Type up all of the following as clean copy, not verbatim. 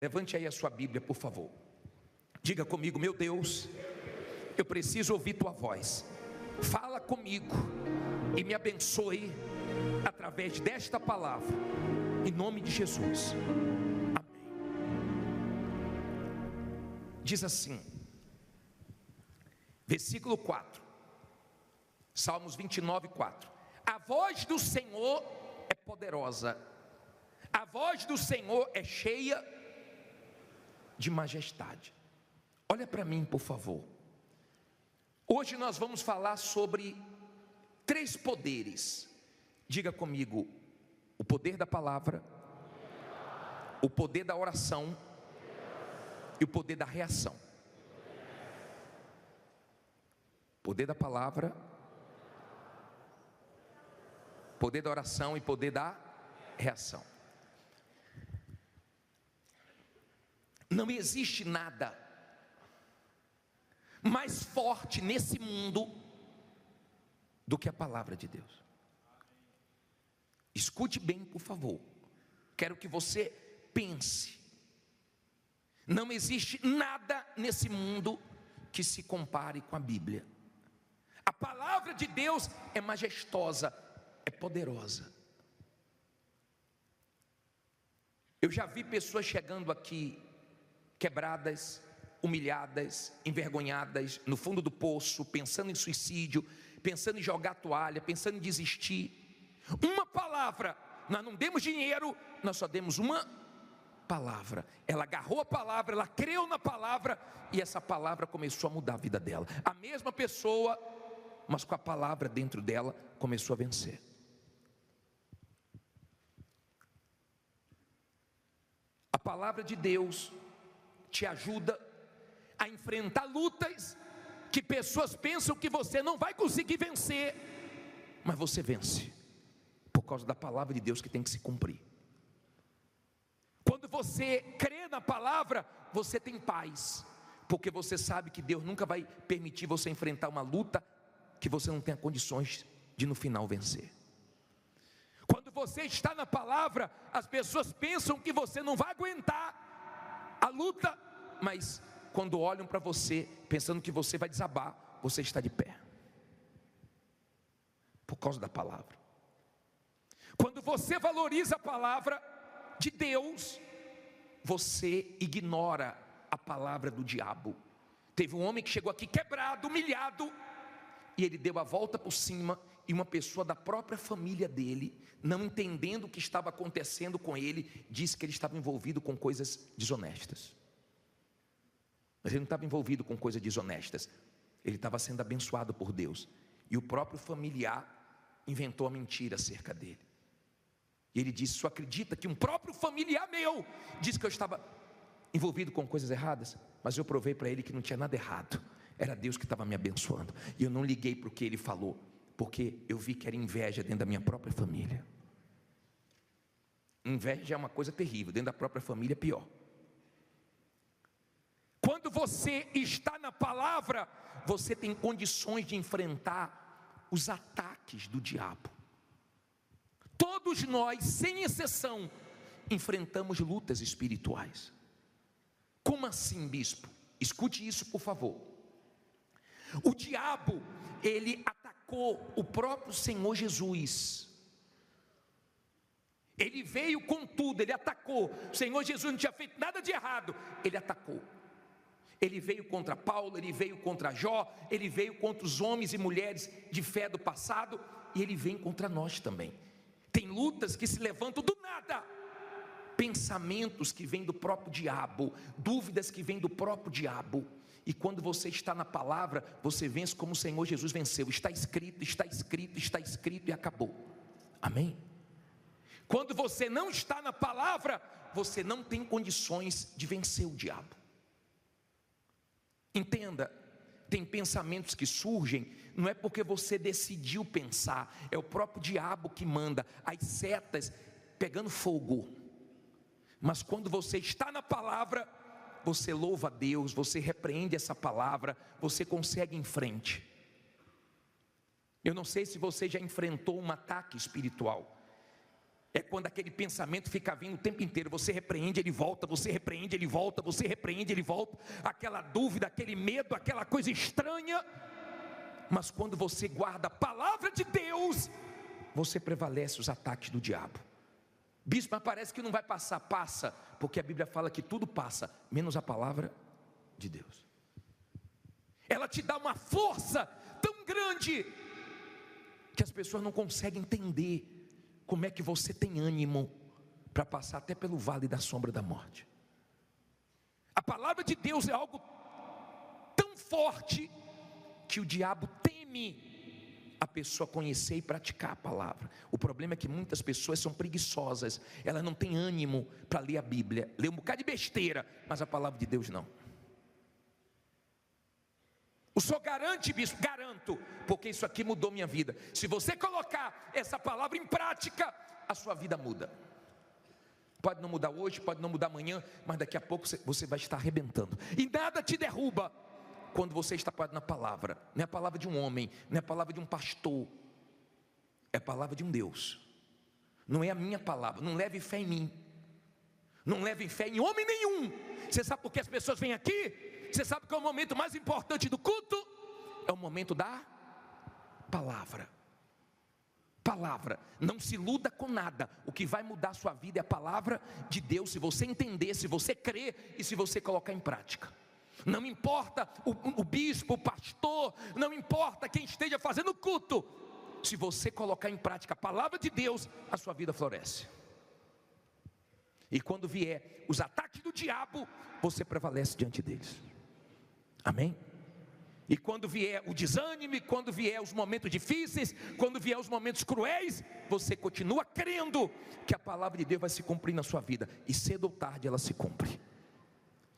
Levante aí a sua Bíblia, por favor. Diga comigo: meu Deus, eu preciso ouvir tua voz. Fala comigo e me abençoe através desta palavra, em nome de Jesus. Amém. Diz assim, versículo 4, Salmos 29, 4: a voz do Senhor é poderosa, a voz do Senhor é cheia de majestade. Olha para mim, por favor. Hoje nós vamos falar sobre 3 poderes. Diga comigo: o poder da palavra, o poder da oração e o poder da reação. Poder da palavra, poder da oração e poder da reação. Não existe nada mais forte nesse mundo do que a palavra de Deus. Escute bem, por favor. Quero que você pense. Não existe nada nesse mundo que se compare com a Bíblia. A palavra de Deus é majestosa, é poderosa. Eu já vi pessoas chegando aqui quebradas, humilhadas, envergonhadas, no fundo do poço, pensando em suicídio, pensando em jogar a toalha, pensando em desistir. Uma palavra, nós não demos dinheiro, nós só demos uma palavra. Ela agarrou a palavra, ela creu na palavra e essa palavra começou a mudar a vida dela. A mesma pessoa, mas com a palavra dentro dela, começou a vencer. A palavra de Deus te ajuda a enfrentar lutas que pessoas pensam que você não vai conseguir vencer, mas você vence, por causa da palavra de Deus que tem que se cumprir. Quando você crê na palavra, você tem paz, porque você sabe que Deus nunca vai permitir você enfrentar uma luta que você não tenha condições de no final vencer. Quando você está na palavra, as pessoas pensam que você não vai aguentar a luta, mas quando olham para você pensando que você vai desabar, você está de pé, por causa da palavra. Quando você valoriza a palavra de Deus, você ignora a palavra do diabo. Teve um homem que chegou aqui quebrado, humilhado, e ele deu a volta por cima, e uma pessoa da própria família dele, não entendendo o que estava acontecendo com ele, disse que ele estava envolvido com coisas desonestas. Mas ele não estava envolvido com coisas desonestas, ele estava sendo abençoado por Deus, e o próprio familiar inventou a mentira acerca dele. E ele disse: "Você acredita que um próprio familiar meu disse que eu estava envolvido com coisas erradas? Mas eu provei para ele que não tinha nada errado, era Deus que estava me abençoando, e eu não liguei para o que ele falou, porque eu vi que era inveja dentro da minha própria família." Inveja é uma coisa terrível, dentro da própria família é pior. Quando você está na palavra, você tem condições de enfrentar os ataques do diabo. Todos nós, sem exceção, enfrentamos lutas espirituais. Como assim, bispo? Escute isso, por favor. O diabo, ele atacou o próprio Senhor Jesus. Ele veio com tudo, ele atacou. O Senhor Jesus não tinha feito nada de errado, ele atacou. Ele veio contra Paulo, ele veio contra Jó, ele veio contra os homens e mulheres de fé do passado, e ele vem contra nós também. Tem lutas que se levantam do nada, pensamentos que vêm do próprio diabo, dúvidas que vêm do próprio diabo. E quando você está na palavra, você vence como o Senhor Jesus venceu. Está escrito, está escrito, está escrito e acabou. Amém? Quando você não está na palavra, você não tem condições de vencer o diabo. Entenda, tem pensamentos que surgem, não é porque você decidiu pensar, é o próprio diabo que manda, as setas pegando fogo. Mas quando você está na palavra, você louva a Deus, você repreende essa palavra, você consegue ir em frente. Eu não sei se você já enfrentou um ataque espiritual. É quando aquele pensamento fica vindo o tempo inteiro, você repreende, ele volta, você repreende, ele volta, você repreende, ele volta, aquela dúvida, aquele medo, aquela coisa estranha. Mas quando você guarda a palavra de Deus, você prevalece os ataques do diabo. Bispo, mas parece que não vai passar. Passa, porque a Bíblia fala que tudo passa, menos a palavra de Deus. Ela te dá uma força tão grande que as pessoas não conseguem entender como é que você tem ânimo para passar até pelo vale da sombra da morte. A palavra de Deus é algo tão forte que o diabo teme a pessoa conhecer e praticar a palavra. O problema é que muitas pessoas são preguiçosas, elas não têm ânimo para ler a Bíblia, lê um bocado de besteira, mas a palavra de Deus não. O senhor garante, bispo? Garanto, porque isso aqui mudou minha vida. Se você colocar essa palavra em prática, a sua vida muda. Pode não mudar hoje, pode não mudar amanhã, mas daqui a pouco você vai estar arrebentando. E nada te derruba quando você está parado na palavra. Não é a palavra de um homem, não é a palavra de um pastor, é a palavra de um Deus. Não é a minha palavra. Não leve fé em mim, não leve fé em homem nenhum. Você sabe por que as pessoas vêm aqui? Você sabe que é o momento mais importante do culto? É o momento da palavra. Palavra, não se iluda com nada. O que vai mudar a sua vida é a palavra de Deus. Se você entender, se você crer e se você colocar em prática. Não importa o bispo, o pastor, não importa quem esteja fazendo o culto. Se você colocar em prática a palavra de Deus, a sua vida floresce. E quando vier os ataques do diabo, você prevalece diante deles. Amém? E quando vier o desânimo, quando vier os momentos difíceis, quando vier os momentos cruéis, você continua crendo que a palavra de Deus vai se cumprir na sua vida. E cedo ou tarde ela se cumpre.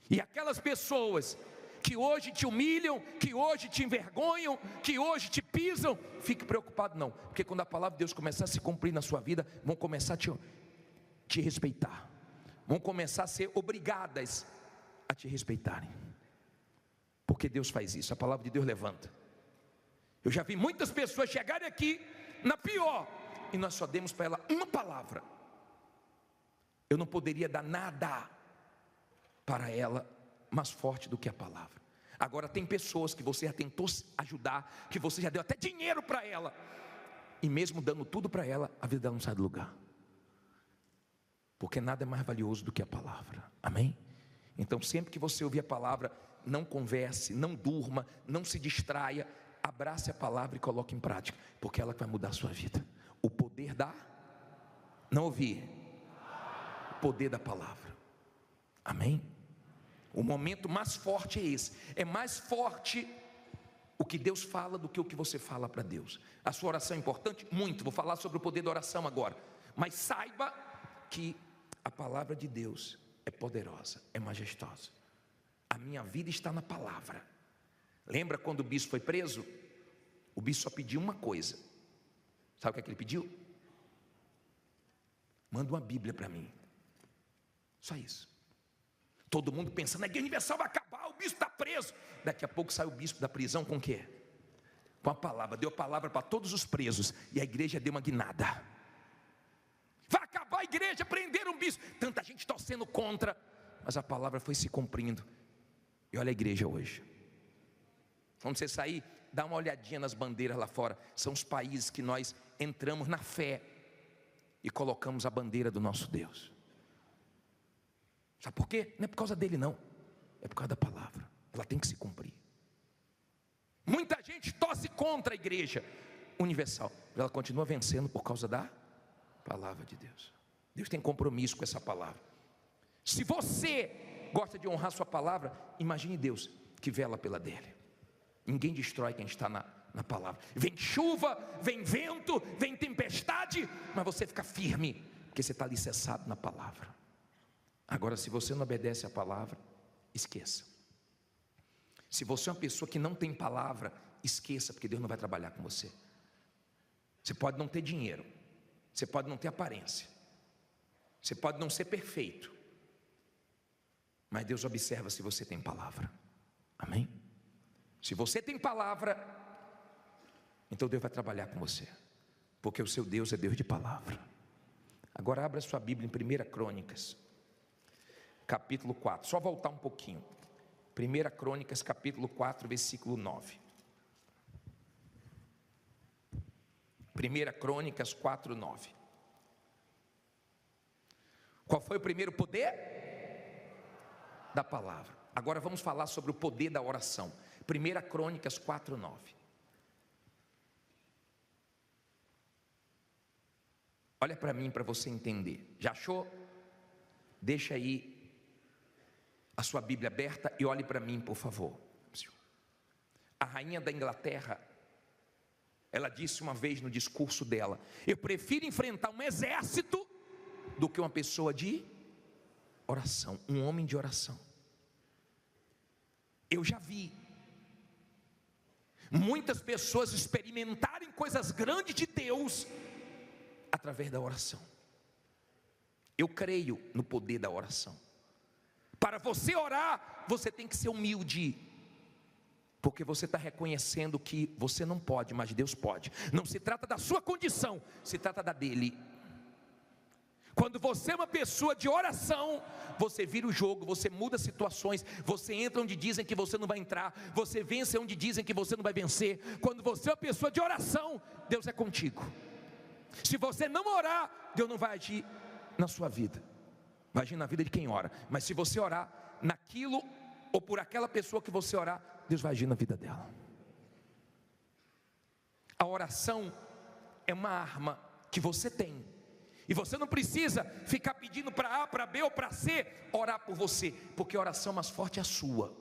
E aquelas pessoas que hoje te humilham, que hoje te envergonham, que hoje te pisam, fique preocupado não. Porque quando a palavra de Deus começar a se cumprir na sua vida, vão começar a te respeitar. Vão começar a ser obrigadas a te respeitarem. Porque Deus faz isso, a palavra de Deus levanta. Eu já vi muitas pessoas chegarem aqui na pior, e nós só demos para ela uma palavra. Eu não poderia dar nada para ela mais forte do que a palavra. Agora tem pessoas que você já tentou ajudar, que você já deu até dinheiro para ela, e mesmo dando tudo para ela, a vida dela não sai do lugar. Porque nada é mais valioso do que a palavra. Amém? Então sempre que você ouvir a palavra, não converse, não durma, não se distraia, abrace a palavra e coloque em prática, porque ela vai mudar a sua vida. O poder da, não ouvi, o poder da palavra. Amém? O momento mais forte é esse. É mais forte o que Deus fala do que o que você fala para Deus. A sua oração é importante? Muito. Vou falar sobre o poder da oração agora. Mas saiba que a palavra de Deus é poderosa, é majestosa. A minha vida está na palavra. Lembra quando o bispo foi preso? O bispo só pediu uma coisa. Sabe o que é que ele pediu? Manda uma Bíblia para mim. Só isso. Todo mundo pensando, a Igreja Universal vai acabar, o bispo está preso. Daqui a pouco sai o bispo da prisão com o quê? Com a palavra. Deu a palavra para todos os presos. E a igreja deu uma guinada. Vai acabar a igreja, prenderam um bispo. Tanta gente torcendo contra. Mas a palavra foi se cumprindo. E olha a igreja hoje. Quando você sair, dá uma olhadinha nas bandeiras lá fora. São os países que nós entramos na fé e colocamos a bandeira do nosso Deus. Sabe por quê? Não é por causa dele não. É por causa da palavra. Ela tem que se cumprir. Muita gente torce contra a igreja universal. Ela continua vencendo por causa da palavra de Deus. Deus tem compromisso com essa palavra. Se você gosta de honrar sua palavra, imagine Deus que vela pela dele. Ninguém destrói quem está na palavra. Vem chuva, vem vento, vem tempestade, mas você fica firme, porque você está alicerçado na palavra. Agora, se você não obedece à palavra, esqueça. Se você é uma pessoa que não tem palavra, esqueça, porque Deus não vai trabalhar com você. Você pode não ter dinheiro, você pode não ter aparência, você pode não ser perfeito, mas Deus observa se você tem palavra. Amém? Se você tem palavra, então Deus vai trabalhar com você, porque o seu Deus é Deus de palavra. Agora abra sua Bíblia em 1 Crônicas, capítulo 4. Só voltar um pouquinho. 1 Crônicas, capítulo 4, versículo 9. 1 Crônicas 4, 9. Qual foi o primeiro poder? Da palavra. Agora vamos falar sobre o poder da oração. 1 Crônicas 4, 9. Olha para mim para você entender. Já achou? Deixa aí a sua Bíblia aberta e olhe para mim, por favor. A rainha da Inglaterra, ela disse uma vez no discurso dela: eu prefiro enfrentar um exército do que uma pessoa de oração, um homem de oração. Eu já vi muitas pessoas experimentarem coisas grandes de Deus através da oração. Eu creio no poder da oração. Para você orar, você tem que ser humilde, porque você está reconhecendo que você não pode, mas Deus pode. Não se trata da sua condição, se trata da dele. Quando você é uma pessoa de oração, você vira o jogo, você muda situações, você entra onde dizem que você não vai entrar, você vence onde dizem que você não vai vencer. Quando você é uma pessoa de oração, Deus é contigo. Se você não orar, Deus não vai agir na sua vida, vai agir na vida de quem ora. Mas se você orar naquilo ou por aquela pessoa que você orar, Deus vai agir na vida dela. A oração é uma arma que você tem, e você não precisa ficar pedindo para A, para B ou para C orar por você, porque a oração mais forte é a sua.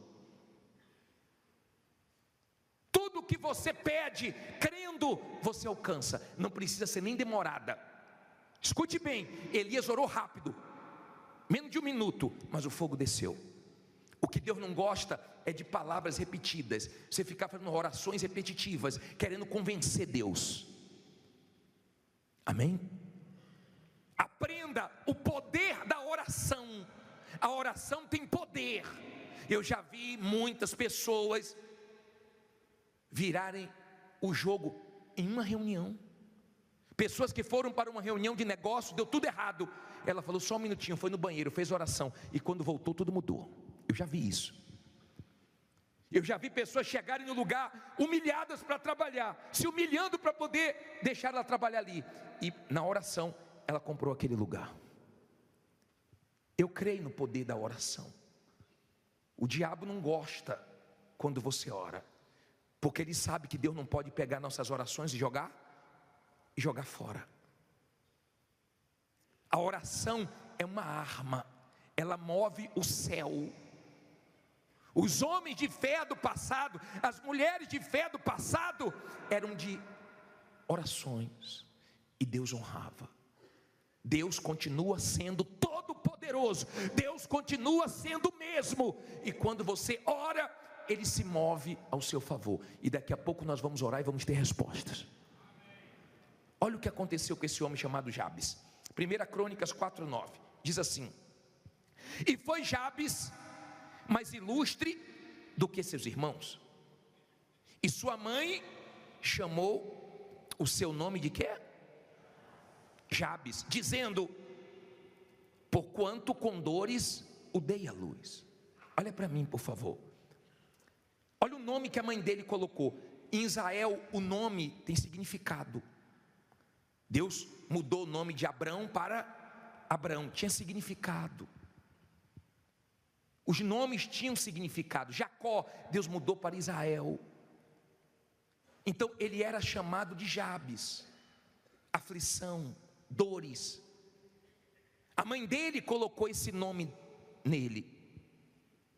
Tudo que você pede, crendo, você alcança. Não precisa ser nem demorada. Escute bem, Elias orou rápido, menos de 1 minuto, mas o fogo desceu. O que Deus não gosta é de palavras repetidas. Você ficar fazendo orações repetitivas, querendo convencer Deus. Amém? Aprenda o poder da oração. A oração tem poder. Eu já vi muitas pessoas virarem o jogo em uma reunião. Pessoas que foram para uma reunião de negócio, deu tudo errado. Ela falou: só um minutinho, foi no banheiro, fez oração, e quando voltou tudo mudou. Eu já vi isso. Eu já vi pessoas chegarem no lugar humilhadas para trabalhar, se humilhando para poder deixar ela trabalhar ali, e na oração ela comprou aquele lugar. Eu creio no poder da oração. O diabo não gosta quando você ora, porque ele sabe que Deus não pode pegar nossas orações e jogar fora. A oração é uma arma, ela move o céu. Os homens de fé do passado, as mulheres de fé do passado, eram de orações, e Deus honrava. Deus continua sendo todo poderoso, Deus continua sendo o mesmo, e quando você ora, Ele se move ao seu favor, e daqui a pouco nós vamos orar e vamos ter respostas. Olha o que aconteceu com esse homem chamado Jabes. 1 Crônicas 4, 9, diz assim: e foi Jabes mais ilustre do que seus irmãos, e sua mãe chamou o seu nome de quê? Jabes, dizendo: porquanto com dores o dei à luz. Olha para mim, por favor. Olha o nome que a mãe dele colocou. Em Israel o nome tem significado. Deus mudou o nome de Abrão para Abrão, tinha significado. Os nomes tinham significado. Jacó, Deus mudou para Israel. Então ele era chamado de Jabes, aflição, dores. A mãe dele colocou esse nome nele.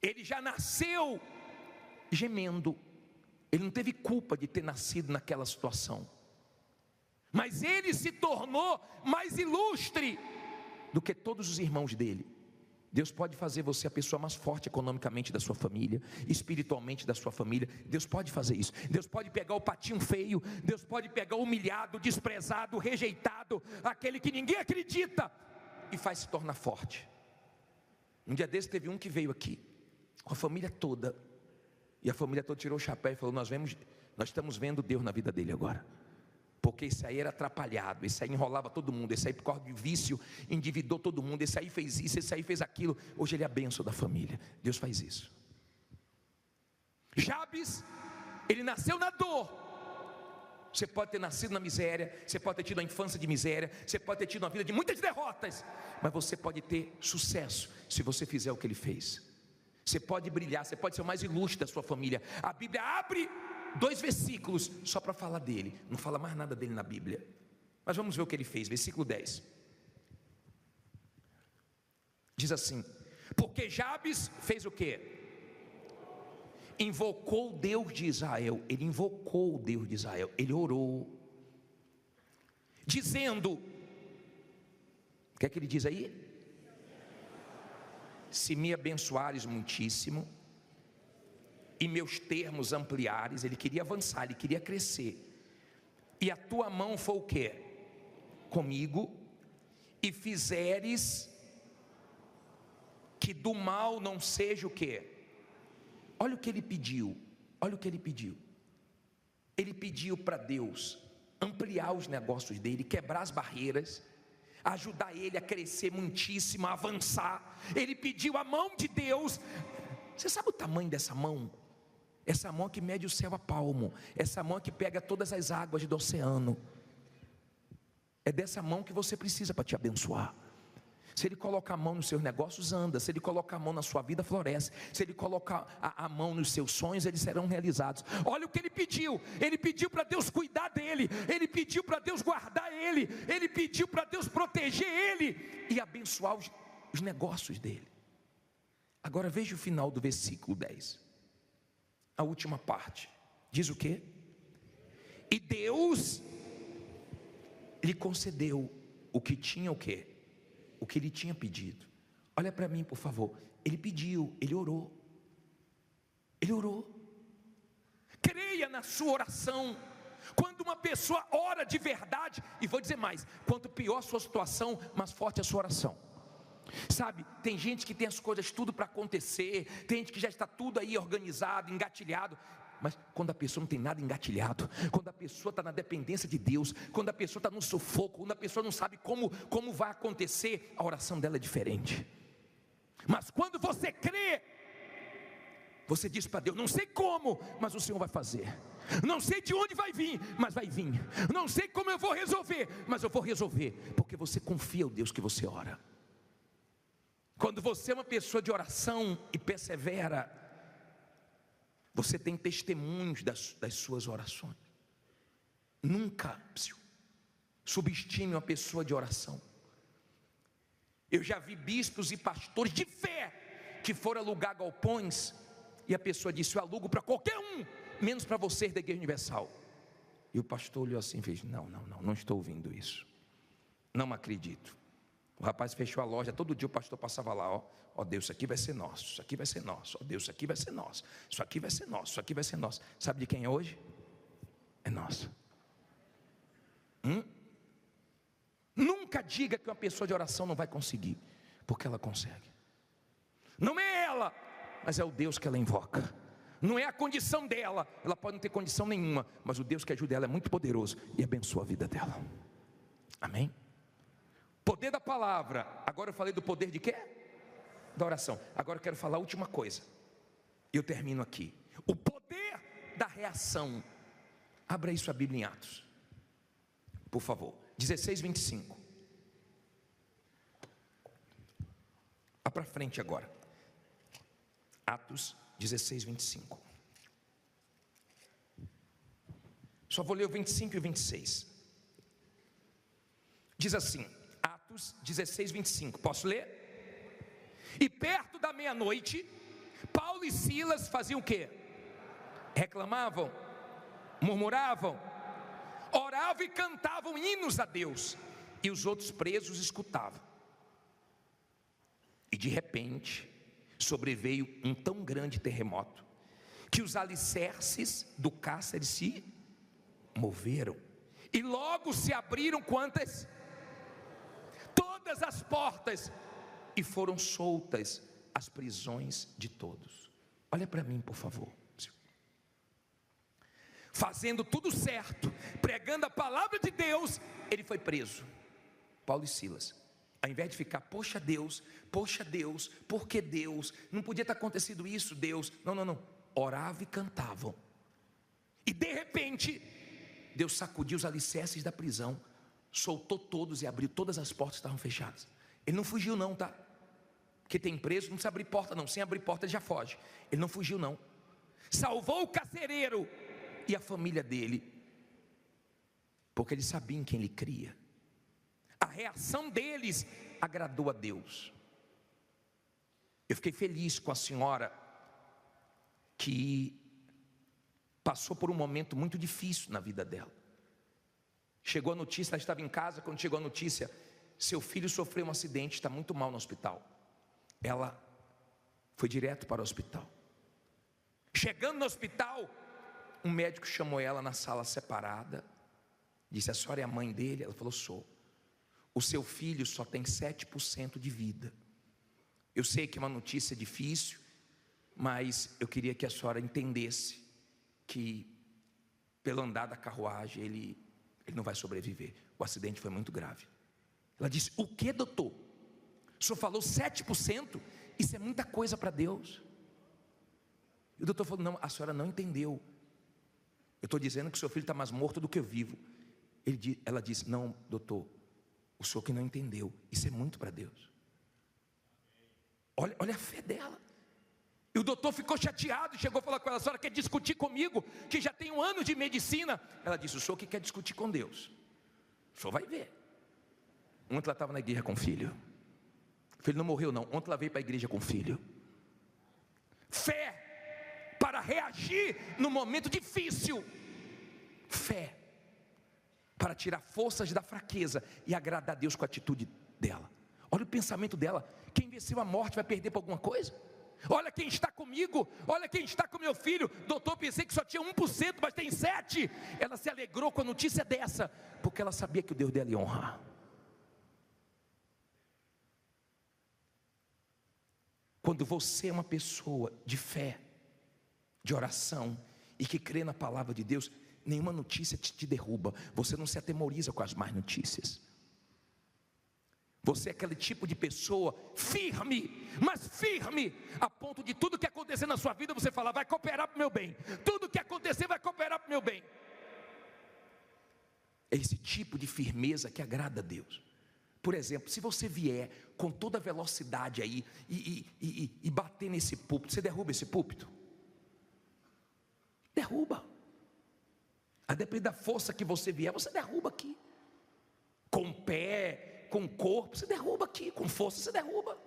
Ele já nasceu gemendo. Ele não teve culpa de ter nascido naquela situação, mas ele se tornou mais ilustre do que todos os irmãos dele. Deus pode fazer você a pessoa mais forte economicamente da sua família, espiritualmente da sua família. Deus pode fazer isso. Deus pode pegar o patinho feio, Deus pode pegar o humilhado, desprezado, rejeitado, aquele que ninguém acredita, e faz se tornar forte. Um dia desse teve um que veio aqui com a família toda, e a família toda tirou o chapéu e falou: nós estamos vendo Deus na vida dele agora. Porque esse aí era atrapalhado, esse aí enrolava todo mundo, esse aí por causa de vício endividou todo mundo, esse aí fez isso, esse aí fez aquilo. Hoje ele é a bênção da família. Deus faz isso. Jabes, ele nasceu na dor. Você pode ter nascido na miséria, você pode ter tido uma infância de miséria, você pode ter tido uma vida de muitas derrotas, mas você pode ter sucesso se você fizer o que ele fez. Você pode brilhar, você pode ser o mais ilustre da sua família. A Bíblia abre 2 versículos só para falar dele, não fala mais nada dele na Bíblia. Mas vamos ver o que ele fez, versículo 10. Diz assim: porque Jabes fez o quê? Invocou o Deus de Israel. Ele invocou o Deus de Israel, ele orou, dizendo, o que é que ele diz aí? Se me abençoares muitíssimo, e meus termos ampliares. Ele queria avançar, ele queria crescer. E a tua mão foi o quê? Comigo, e fizeres que do mal não seja o quê? Olha o que ele pediu, olha o que ele pediu. Ele pediu para Deus ampliar os negócios dele, quebrar as barreiras, ajudar ele a crescer muitíssimo, a avançar. Ele pediu a mão de Deus. Você sabe o tamanho dessa mão? Essa mão que mede o céu a palmo, essa mão que pega todas as águas do oceano. É dessa mão que você precisa para te abençoar. Se ele colocar a mão nos seus negócios, anda. Se ele colocar a mão na sua vida, floresce. Se ele colocar a mão nos seus sonhos, eles serão realizados. Olha o que ele pediu. Ele pediu para Deus cuidar dele. Ele pediu para Deus guardar ele. Ele pediu para Deus proteger ele e abençoar os negócios dele. Agora veja o final do versículo 10. A última parte. Diz o quê? E Deus lhe concedeu o que tinha o quê? O que ele tinha pedido. Olha para mim, por favor. Ele pediu, ele orou. Ele orou. Creia na sua oração. Quando uma pessoa ora de verdade, e vou dizer mais, quanto pior a sua situação, mais forte a sua oração. Sabe, tem gente que tem as coisas tudo para acontecer, tem gente que já está tudo aí organizado, engatilhado. Mas quando a pessoa não tem nada engatilhado, quando a pessoa está na dependência de Deus, quando a pessoa está no sufoco, quando a pessoa não sabe como vai acontecer, a oração dela é diferente. Mas quando você crê, você diz para Deus: não sei como, mas o Senhor vai fazer. Não sei de onde vai vir, mas vai vir. Não sei como eu vou resolver, mas eu vou resolver. Porque você confia no Deus que você ora. Quando você é uma pessoa de oração e persevera, você tem testemunhos das suas orações. Nunca subestime uma pessoa de oração. Eu já vi bispos e pastores de fé que foram alugar galpões e a pessoa disse: eu alugo para qualquer um, menos para vocês da Igreja Universal. E o pastor olhou assim e fez: não estou ouvindo isso, não acredito. O rapaz fechou a loja, todo dia o pastor passava lá, ó Deus, isso aqui vai ser nosso, isso aqui vai ser nosso, ó Deus, isso aqui vai ser nosso, isso aqui vai ser nosso, isso aqui vai ser nosso. Sabe de quem é hoje? É nosso. Nunca diga que uma pessoa de oração não vai conseguir, porque ela consegue. Não é ela, mas é o Deus que ela invoca. Não é a condição dela, ela pode não ter condição nenhuma, mas o Deus que ajuda ela é muito poderoso e abençoa a vida dela. Amém? Poder da palavra. Agora eu falei do poder de quê? Da oração. Agora eu quero falar a última coisa. Eu termino aqui. O poder da reação. Abra aí sua Bíblia em Atos, por favor. 16:25. Vá para frente agora. Atos 16:25. Só vou ler o 25 e o 26. Diz assim, Atos 16:25. Posso ler? E perto da meia-noite, Paulo e Silas faziam o quê? Reclamavam, murmuravam, oravam e cantavam hinos a Deus, e os outros presos escutavam. E de repente sobreveio um tão grande terremoto que os alicerces do cárcere se moveram, e logo se abriram quantas? Todas as portas, e foram soltas as prisões de todos. Olha para mim, por favor. fazendo tudo certo, pregando a palavra de Deus, ele foi preso. Paulo e Silas, ao invés de ficar, poxa Deus, por que Deus? Não podia ter acontecido isso, Deus. Não. Oravam e cantavam. E de repente, Deus sacudiu os alicerces da prisão, soltou todos e abriu todas as portas que estavam fechadas. Ele não fugiu não, tá? Porque tem preso, não precisa abrir porta não, sem abrir porta ele já foge. Ele não fugiu não. Salvou o carcereiro e a família dele, porque ele sabia em quem ele cria. A reação deles agradou a Deus. Eu fiquei feliz com a senhora que passou por um momento muito difícil na vida dela. Chegou a notícia, ela estava em casa, quando chegou a notícia, seu filho sofreu um acidente, está muito mal no hospital. Ela foi direto para o hospital. Chegando no hospital, um médico chamou ela na sala separada, disse: a senhora é a mãe dele? Ela falou: sou. O seu filho só tem 7% de vida. Eu sei que é uma notícia difícil, mas eu queria que a senhora entendesse que pelo andar da carruagem ele não vai sobreviver. O acidente foi muito grave. Ela disse: o que, doutor? O senhor falou 7%? Isso é muita coisa para Deus. E o doutor falou: não, a senhora não entendeu. Eu estou dizendo que o seu filho está mais morto do que vivo. Ela disse: não, doutor, o senhor que não entendeu. Isso é muito para Deus. Olha a fé dela. E o doutor ficou chateado, chegou a falar com ela: a senhora quer discutir comigo, que já tem 1 ano de medicina? Ela disse: o senhor que quer discutir com Deus, o senhor vai ver. Ontem ela estava na igreja com o filho. O filho não morreu não, ontem ela veio para a igreja com o filho. Fé para reagir no momento difícil. Fé para tirar forças da fraqueza e agradar a Deus com a atitude dela. Olha o pensamento dela: quem venceu a morte vai perder para alguma coisa? Olha quem está comigo, olha quem está com meu filho. Doutor, pensei que só tinha 1%, mas tem 7%. Ela se alegrou com a notícia dessa, porque ela sabia que o Deus dela ia honrar. Quando você é uma pessoa de fé, de oração, e que crê na palavra de Deus, nenhuma notícia te derruba. Você não se atemoriza com as más notícias. Você é aquele tipo de pessoa firme, mas firme, a ponto de tudo que acontecer na sua vida, você falar: vai cooperar para o meu bem. Tudo que acontecer vai cooperar para o meu bem. É esse tipo de firmeza que agrada a Deus. Por exemplo, se você vier com toda a velocidade aí e bater nesse púlpito, você derruba esse púlpito? Derruba. A depender da força que você vier, você derruba aqui. Com o pé, com o corpo, você derruba aqui. Com força, você derruba.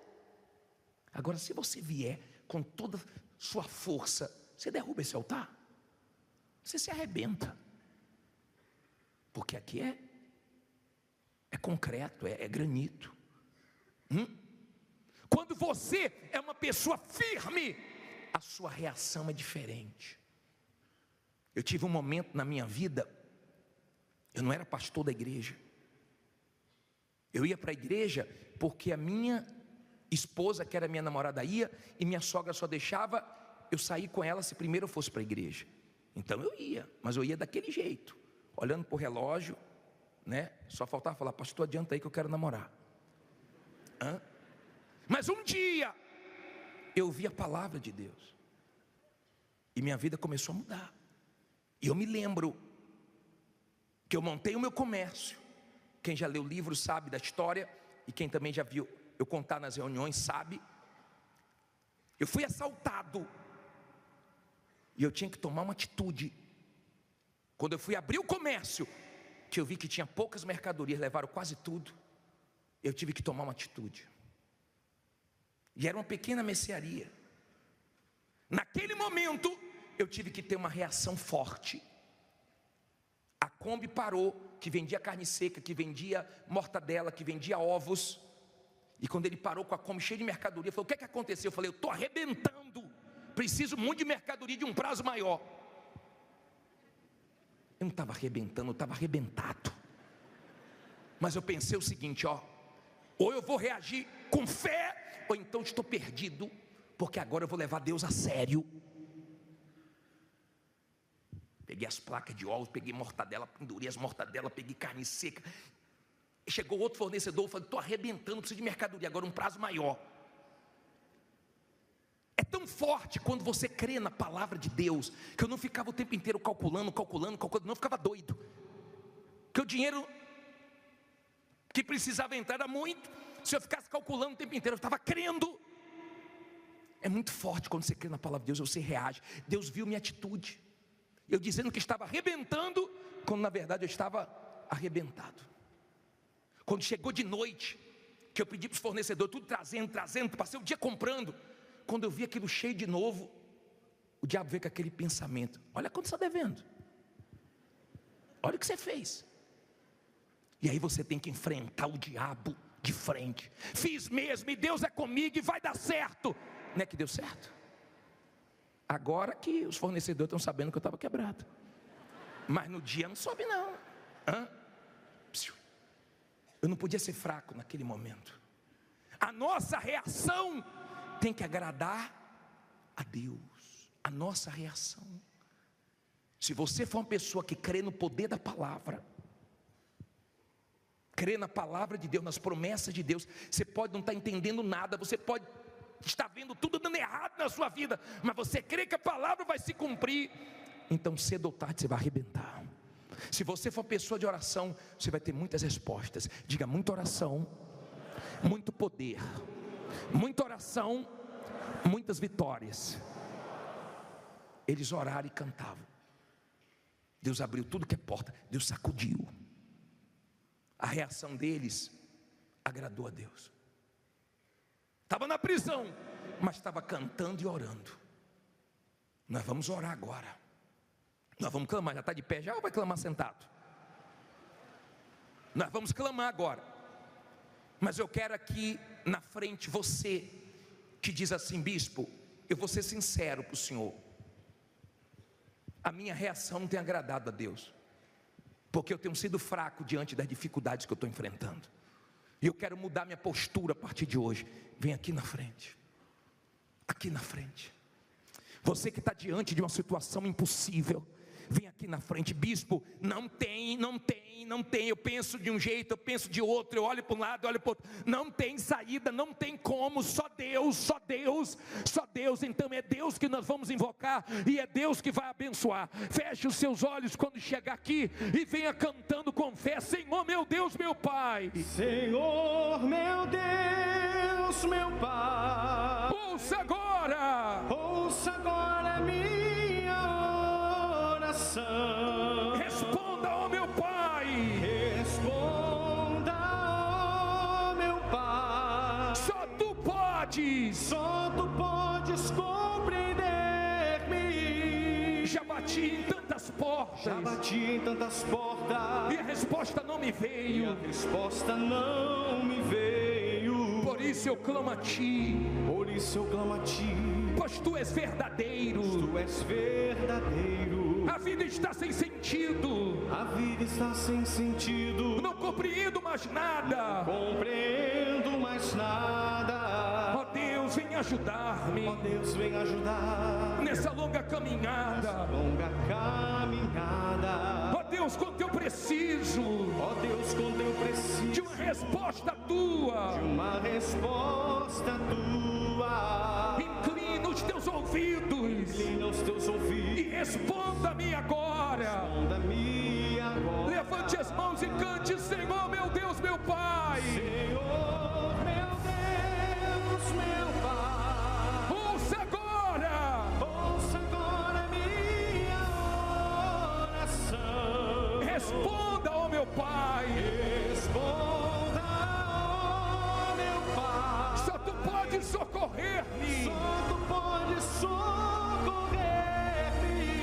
Agora, se você vier com toda a sua força, você derruba esse altar? Você se arrebenta. Porque aqui é concreto, é granito. Quando você é uma pessoa firme, a sua reação é diferente. Eu tive um momento na minha vida, eu não era pastor da igreja. Eu ia para a igreja porque a minha esposa, que era minha namorada, ia, e minha sogra só deixava eu sair com ela se primeiro eu fosse para a igreja. Então eu ia, mas eu ia daquele jeito, olhando para o relógio, né? Só faltava falar: pastor, adianta aí que eu quero namorar. Mas um dia eu ouvi a palavra de Deus e minha vida começou a mudar. E eu me lembro que eu montei o meu comércio. Quem já leu o livro sabe da história, e quem também já viu eu contar nas reuniões sabe. Eu fui assaltado e eu tinha que tomar uma atitude. Quando eu fui abrir o comércio, que eu vi que tinha poucas mercadorias, levaram quase tudo, eu tive que tomar uma atitude. E era uma pequena mercearia. Naquele momento eu tive que ter uma reação forte. A Kombi parou, que vendia carne seca, que vendia mortadela, que vendia ovos. E quando ele parou com a Kombi cheia de mercadoria, falou: o que é que aconteceu? Eu falei: eu estou arrebentando, preciso muito de mercadoria de um prazo maior. Eu não estava arrebentando, eu estava arrebentado. Mas eu pensei o seguinte: ou eu vou reagir com fé, ou então estou perdido, porque agora eu vou levar Deus a sério. Peguei Peguei as placas de ovos, peguei mortadela, pendurei as mortadelas, peguei carne seca. Chegou outro fornecedor, eu falei, estou arrebentando, preciso de mercadoria, agora um prazo maior. É tão forte quando você crê na palavra de Deus, que eu não ficava o tempo inteiro calculando, não, eu ficava doido. Que o dinheiro que precisava entrar era muito, se eu ficasse calculando o tempo inteiro, eu estava crendo. É muito forte quando você crê na palavra de Deus, você reage. Deus viu minha atitude, eu dizendo que estava arrebentando, quando na verdade eu estava arrebentado. Quando chegou de noite, que eu pedi para os fornecedores, tudo trazendo, passei o dia comprando. Quando eu vi aquilo cheio de novo, o diabo veio com aquele pensamento: olha quanto você está devendo, olha o que você fez. E aí você tem que enfrentar o diabo de frente. Fiz mesmo, e Deus é comigo, e vai dar certo. Não é que deu certo? Agora que os fornecedores estão sabendo que eu estava quebrado, mas no dia não soube não. Eu não podia ser fraco naquele momento. A nossa reação tem que agradar a Deus. A nossa reação. Se você for uma pessoa que crê no poder da palavra, crê na palavra de Deus, nas promessas de Deus, você pode não estar entendendo nada, você pode estar vendo tudo dando errado na sua vida, mas você crê que a palavra vai se cumprir, então cedo ou tarde você vai arrebentar. Se você for pessoa de oração, você vai ter muitas respostas. Diga: muita oração, muito poder. Muita oração, muitas vitórias. Eles oraram e cantavam. Deus abriu tudo que é porta, Deus sacudiu. A reação deles agradou a Deus. Estava na prisão, mas estava cantando e orando. Nós vamos orar agora. Nós vamos clamar, já está de pé já ou vai clamar sentado? Nós vamos clamar agora. Mas eu quero aqui na frente você que diz assim: bispo, eu vou ser sincero para o senhor, a minha reação não tem agradado a Deus, porque eu tenho sido fraco diante das dificuldades que eu estou enfrentando, e eu quero mudar minha postura a partir de hoje. Vem aqui na frente. Aqui na frente. Você que está diante de uma situação impossível, vem aqui na frente. Bispo, não tem, eu penso de um jeito, eu penso de outro, eu olho para um lado, eu olho para o outro, não tem saída, não tem como, só Deus, então é Deus que nós vamos invocar, e é Deus que vai abençoar. Feche os seus olhos quando chegar aqui, e venha cantando com fé: Senhor meu Deus, meu Pai. Senhor meu Deus, meu Pai. Ouça agora minha oração. Responda, ó meu Pai. Responda, ó meu Pai. Só tu podes compreender-me. Já bati em tantas portas, e a resposta não me veio. Por isso eu clamo a ti, pois tu és verdadeiro. A vida está sem sentido, não compreendo mais nada. Ó Deus, vem ajudar-me nessa longa caminhada. Ó Deus, quanto eu preciso de uma resposta tua. Inclina os teus ouvidos e responda-me agora. Levante as mãos e cante: Senhor meu Deus, meu Pai. Ouça agora minha oração. Responda, ó meu Pai. Só tu podes socorrer-me.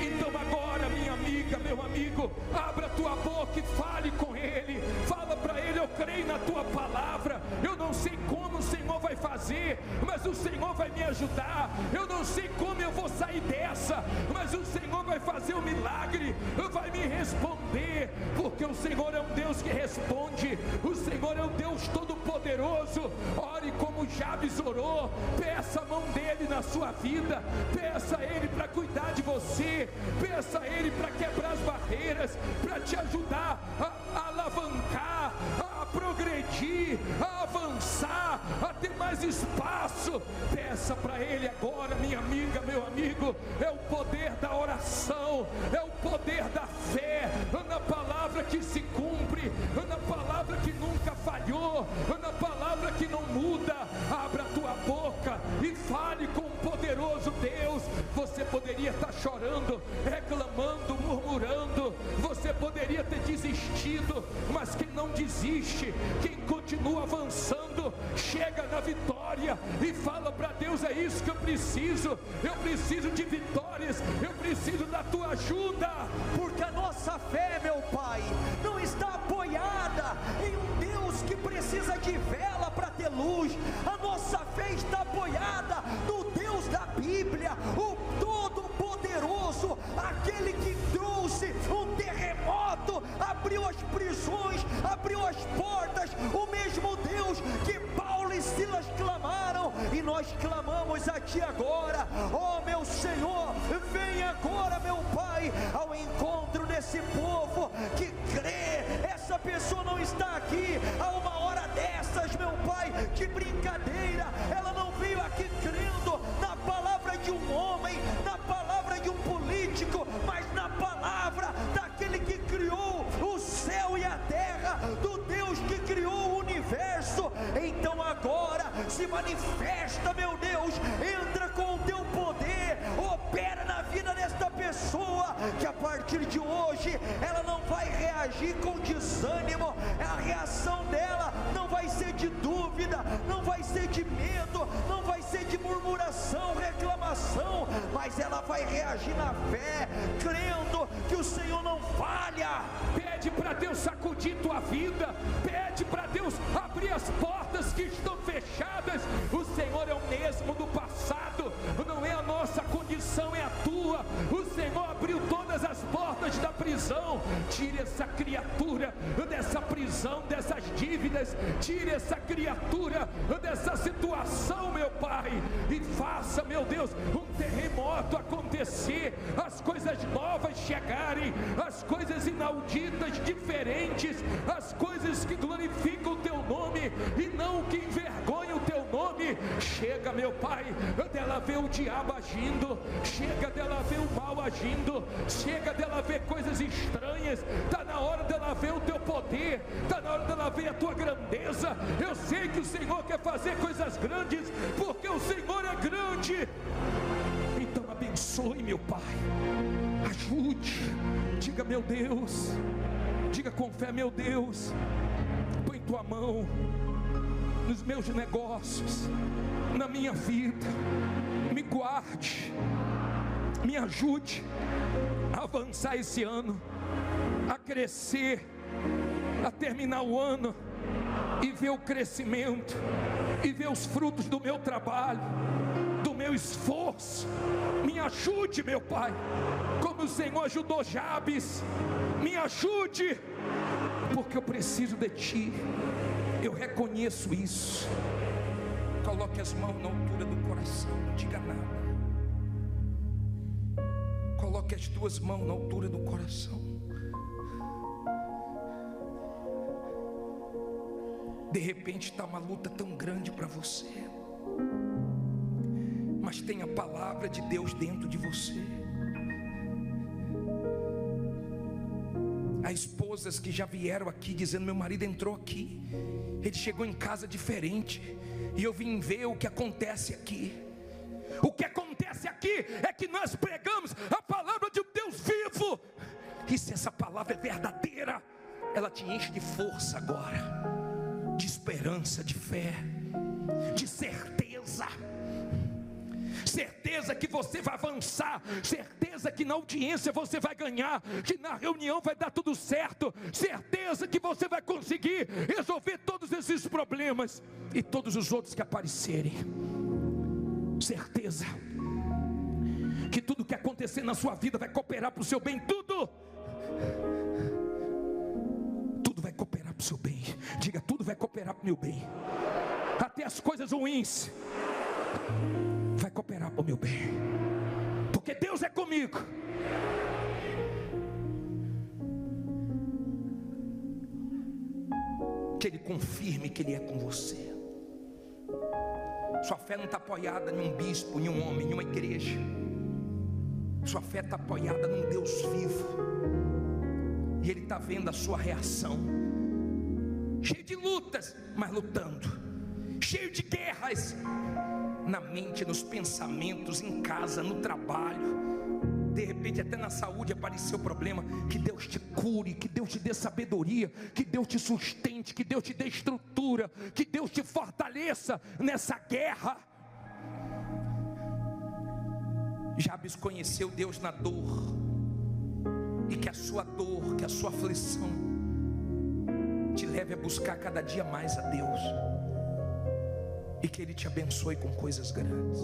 Então agora, minha amiga, meu amigo, abra tua boca e fale com Ele. Fala para Ele: eu creio na tua palavra. Eu não sei como o Senhor vai fazer, mas o Senhor vai me ajudar. Eu não sei como eu vou sair dessa, mas o Senhor vai fazer um milagre, vai me responder, porque o Senhor é um Deus que responde. O Senhor é um Deus todo-poderoso. Ore como Jabes orou. Peça a mão dele na sua vida, peça a Ele para cuidar de você. você, peça a Ele para quebrar as barreiras, para te ajudar a alavancar, a progredir, a avançar, a ter mais espaço. Peça para Ele agora, minha amiga, meu amigo. É o poder da oração, é o poder da fé, na palavra que se cumpre, na palavra que nunca falhou, na palavra que não muda. Abra a tua boca e fale com o poderoso Deus. Você poderia estar chorando, reclamando, murmurando, você poderia ter desistido, mas quem não desiste, quem continua avançando, chega na vitória e fala para Deus: é isso que eu preciso de vitórias, eu preciso da tua ajuda. Porque a nossa fé, meu Pai, não está apoiada em um Deus que precisa de vela para ter luz. A nossa fé está apoiada no Deus da Bíblia, o Todo-Poderoso, aquele que trouxe um terremoto, abriu as prisões, abriu as portas, o mesmo Deus que Paulo e Silas clamaram, e nós clamamos a Ti agora. Ó meu Senhor, vem agora, meu Pai, ao encontro desse povo que crê. Essa pessoa não está aqui a uma hora dessas, meu Pai, de brincadeira. Ela não veio aqui crendo na palavra de um homem, na palavra de um político, mas na palavra daquele que criou o céu e a terra, do Deus que criou o universo. Então agora se manifesta, meu Deus, entra com o Teu poder, opera na vida desta pessoa, que a partir de hoje ela não vai reagir com desânimo. A reação dela não vai ser de dúvida, não vai ser de medo, não vai ser de murmuração, reclamação, mas ela vai reagir na fé, crendo que o Senhor não falha. Pede para Deus sacudir tua vida, pede para Deus abrir as portas que estão fechadas. O Senhor é o mesmo do passado, não é a nossa condição, é a tua. O Senhor abriu todas as portas da prisão. Tire essa criatura dessa prisão, dessas dívidas, tire essa criatura dessa situação, meu Pai, e faça, meu Deus, um terremoto acontecer, as coisas novas chegarem, as coisas inauditas, diferentes, as coisas que glorificam o Teu nome e não que envergonham o Teu nome. Chega, meu Pai, dela ver o diabo agindo, chega dela ver o mal agindo, chega dela ver coisas estranhas. Está na hora dela ver o Teu poder, está na hora dela ver a Tua grandeza. Eu sei que o Senhor quer fazer coisas grandes, porque o Senhor é grande. Então abençoe, meu Pai, ajude, diga: meu Deus, diga com fé: meu Deus, põe Tua mão nos meus negócios, na minha vida, me guarde, me ajude a avançar esse ano, a crescer, a terminar o ano e ver o crescimento, e ver os frutos do meu trabalho, do meu esforço. Me ajude, meu Pai, como o Senhor ajudou Jabes. Me ajude, porque eu preciso de Ti, eu reconheço isso. Coloque as mãos na altura do coração, não diga nada. Coloque as tuas mãos na altura do coração. De repente está uma luta tão grande para você, mas tem a palavra de Deus dentro de você. Há esposas que já vieram aqui dizendo: meu marido entrou aqui, ele chegou em casa diferente, e eu vim ver o que acontece aqui. O que acontece aqui é que nós pregamos a palavra de um Deus vivo, e se essa palavra é verdadeira, ela te enche de força agora, de esperança, de fé, de certeza. Certeza que você vai avançar, certeza que na audiência você vai ganhar, que na reunião vai dar tudo certo, certeza que você vai conseguir resolver todos esses problemas e todos os outros que aparecerem. Certeza que tudo que acontecer na sua vida vai cooperar para o seu bem. Tudo vai cooperar para o seu bem. Diga: tudo vai cooperar para o meu bem. Até as coisas ruins vai cooperar para o meu bem, porque Deus é comigo. Que Ele confirme que Ele é com você. Sua fé não está apoiada em um bispo, em um homem, em uma igreja. Sua fé está apoiada num Deus vivo. E Ele está vendo a sua reação. Cheio de lutas, mas lutando. Cheio de guerras na mente, nos pensamentos, em casa, no trabalho. De repente até na saúde apareceu problema. Que Deus te cure, que Deus te dê sabedoria, que Deus te sustente, que Deus te dê estrutura, que Deus te fortaleça nessa guerra. Jabes conheceu Deus na dor, e que a sua dor, que a sua aflição te leve a buscar cada dia mais a Deus, e que Ele te abençoe com coisas grandes.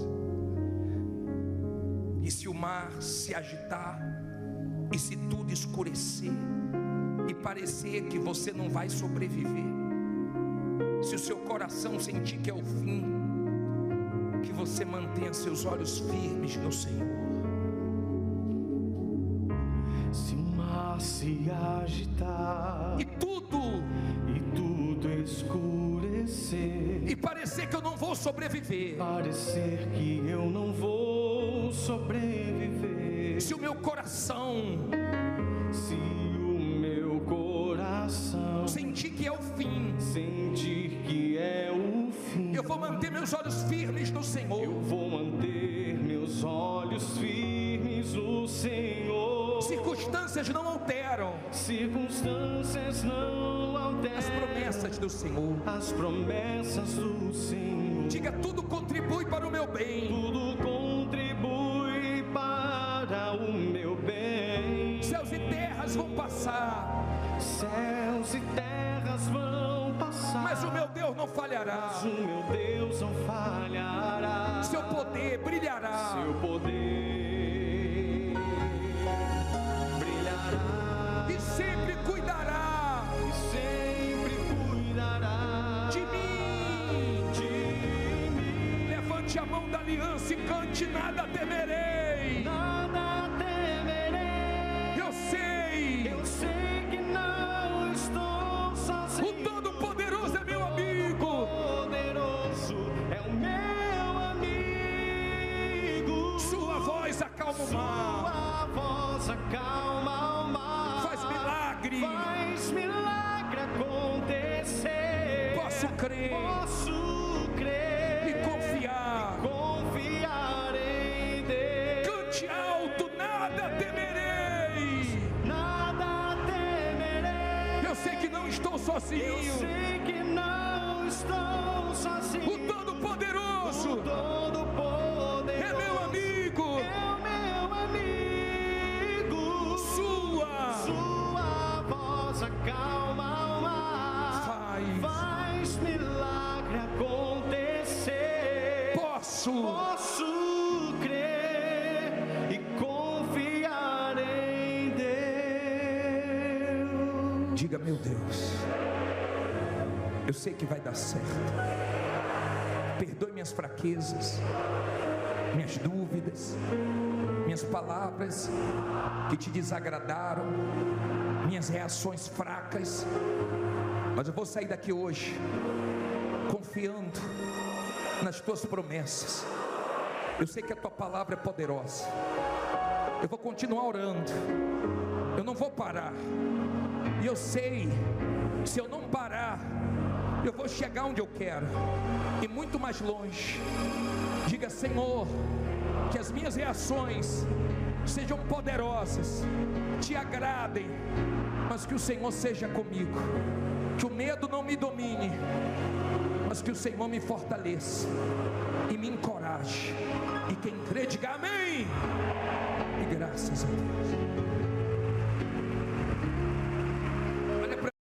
E se o mar se agitar, e se tudo escurecer, e parecer que você não vai sobreviver, se o seu coração sentir que é o fim, que você mantenha seus olhos firmes no Senhor. Se o mar se agitar E tudo escurecer, e parecer que eu não vou sobreviver, parecer que eu não vou sobreviver, se o meu coração se o meu coração sentir que é o fim, sentir que é o fim, eu vou manter meus olhos firmes no Senhor. eu vou manter meus olhos firmes no Senhor. Circunstâncias não alteram Circunstâncias não alteram as promessas do Senhor. as promessas do Senhor. Diga: tudo contribui para o meu bem. Tudo contribui para o meu bem. Céus e terras vão passar, Céus e terras vão passar, mas o meu Deus não falhará. mas o meu Deus não falhará. Seu poder brilhará. Seu poder brilhará E sempre cuidará e sempre cuidará de mim. Levante a mão da aliança e cante: nada temerei. Nada temerei. Eu sei que não estou sozinho. o Todo-Poderoso é meu amigo. Poderoso é o meu amigo. Sua voz acalma o mar, Sua voz acalma o mar. faz milagre. Faz milagre acontecer. Posso crer e e confiar. confiar em Deus. Cante alto: nada temerei. Nada temerei. Eu sei que não estou Eu sozinho. sei que não estou sozinho. O Todo-Poderoso O Todo-Poderoso é meu amigo. é o meu amigo. Sua voz acalma o mar. Faz milagre acontecer. Posso crer e confiar em Deus. Diga: meu Deus, eu sei que vai dar certo. Perdoe minhas fraquezas, minhas dúvidas, minhas palavras que te desagradaram, minhas reações fracas. Mas eu vou sair daqui hoje confiando nas tuas promessas. Eu sei que a tua palavra é poderosa. Eu vou continuar orando. Eu não vou parar. E eu sei, se eu não parar, eu vou chegar onde eu quero, e muito mais longe. Diga: Senhor, que as minhas reações sejam poderosas, te agradem, mas que o Senhor seja comigo. Que o medo não me domine, mas que o Senhor me fortaleça e me encoraje. E quem crê, diga amém. E graças a Deus.